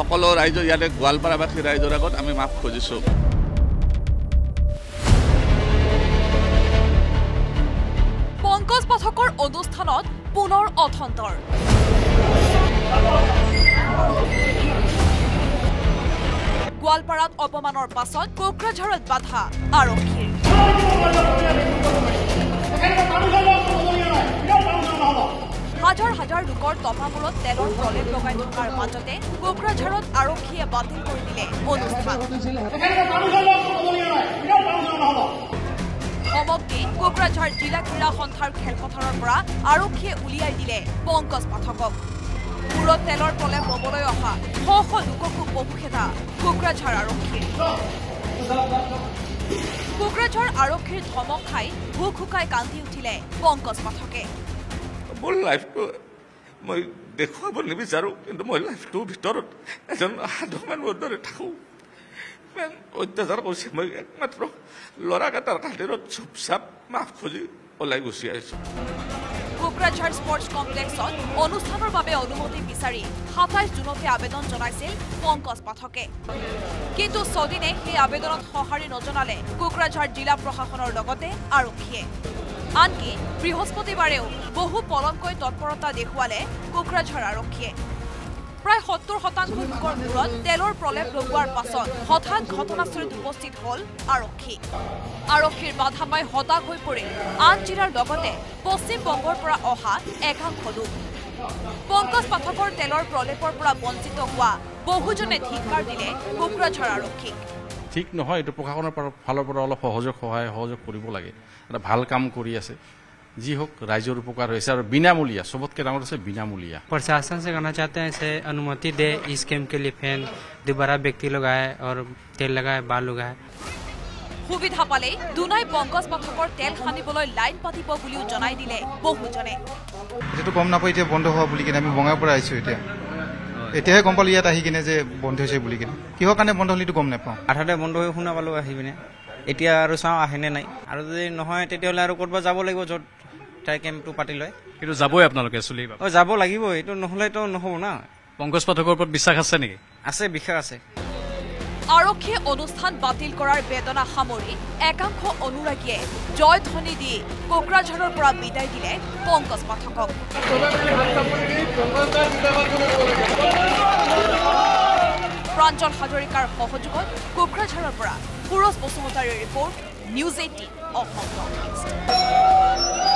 সকলো ৰাইজ ইয়াতে গোৱালপাৰাবাসী ৰাইজৰ আগত আমি মাফ খুজিছোঁ পংকজ পাঠকৰ অনুষ্ঠানত পুনৰ অথন্তৰ গোৱালপাৰাত অপমানৰ পাছত কোকৰাঝাৰত বাধা আৰক্ষীৰ হাজাৰ হাজাৰ লোকৰ টপামূৰত তেলৰ প্ৰলেপ লগাই থকাৰ মাজতে কোকৰাঝাৰত আৰক্ষীয়ে বাতিল কৰি দিলে অনুষ্ঠান সমগ্ৰী কোকৰাঝাৰ জিলা ক্ৰীড়া সন্থাৰ খেলপথাৰৰ পৰা আৰক্ষীয়ে উলিয়াই দিলে পংকজ পাঠকক মূৰত তেলৰ প্ৰলেপ ল'বলৈ অহা শ শ লোককো বহুখেদা কোকৰাঝাৰ আৰক্ষীৰ কোকৰাঝাৰ আৰক্ষীৰ ধমক খাই ভোক শুকাই কান্দি উঠিলে পংকজ পাঠকে মোৰ লাইফটো মই দেখুৱাব নিবিচাৰোঁ কিন্তু মই লাইফটোৰ ভিতৰত এজন সাধু মানুহৰ দৰে থাকোঁ ইমান অত্যাচাৰ কৰিছে মই একমাত্ৰ ল'ৰাকেইটাৰ খাতিৰত চুপচাপ মাফ খুজি ওলাই গুচি আহিছোঁ কোকৰাঝাৰ স্পৰ্টছ কমপ্লেক্সত অনুষ্ঠানৰ বাবে অনুমতি বিচাৰি ২৭ জুনতে আবেদন জনাইছিল পংকজ পাঠকে কিন্তু ছদিনে সেই আবেদনত সঁহাৰি নজনালে কোকৰাঝাৰ জিলা প্ৰশাসনৰ লগতে আৰক্ষীয়ে আনকি বৃহস্পতিবাৰেও বহু পলমকৈ তৎপৰতা দেখুৱালে কোকৰাঝাৰ আৰক্ষীয়ে প্ৰায় ৭০% লোকৰ মূৰত তেলৰ প্ৰলেপ লগোৱাৰ পাছত হঠাৎ ঘটনাস্থলীত উপস্থিত হ'ল আৰক্ষীৰ বাধা পাই হতাশ হৈ পৰিল আন জিলাৰ লগতে পশ্চিমবংগৰ পৰা অহা একাংশ লোক পংকজ পাঠকৰ তেলৰ প্ৰলেপৰ পৰা বঞ্চিত হোৱা বহুজনে ধিক্কাৰ দিলে কোকৰাঝাৰ আৰক্ষীক ঠিক নহয় এইটো প্ৰশাসনৰ ফালৰ পৰা অলপ সহযোগ কৰিব লাগে এটা ভাল কাম কৰি আছে जी हो राइजर उपकार हो और बिनामूल्य सबत के डांगर से बिनामूल्य प्रशासन से कहना चाहते हैं इसे अनुमति दे इस कैंप के लिए फैन दोबारा व्यक्ति लोग आए और तेल लगाए बाल लोग आए সুবিধা পালে দুনাই পংকজ পাঠকৰ তেল খানিবলৈ লাইন পাতিব বুলিও জনাই দিলে বহুজনে এটো কম নাপাই এতিয়া বন্ধ হোৱা বুলি কিনে আমি বঙাৰ পৰা আইছো এতিয়াহে গম পালো ইয়াত আহি কিনে যে বন্ধ হৈছে বুলি কিনে কিহৰ কাৰণে বন্ধ হলিটো গম নাপাওঁ আধাতে বন্ধ হৈ শুনা পালো আহি পিনে এতিয়া আৰু চাওঁ আহেনে নাই আৰু যদি নহয় তেতিয়াহ'লে আৰু ক'ৰবাত যাব লাগিব য'ত তাই কেম্পটো পাতি লয় কিন্তু যাবই আপোনালোকে চলি যাব লাগিব এইটো নহ'লেতো নহ'ব না পংকজ পাঠকৰ ওপৰত বিশ্বাস আছে নেকি আছে বিশ্বাস আছে আৰক্ষীয়ে অনুষ্ঠান বাতিল কৰাৰ বেদনা সামৰি একাংশ অনুৰাগীয়ে জয় ধ্বনি দি কোকৰাঝাৰৰ পৰা বিদায় দিলে পংকজ পাঠকক প্ৰাঞ্জল হাজৰিকাৰ সহযোগত কোকৰাঝাৰৰ পৰা সুৰজ বসুমতাৰীৰ report news 18 Assam north east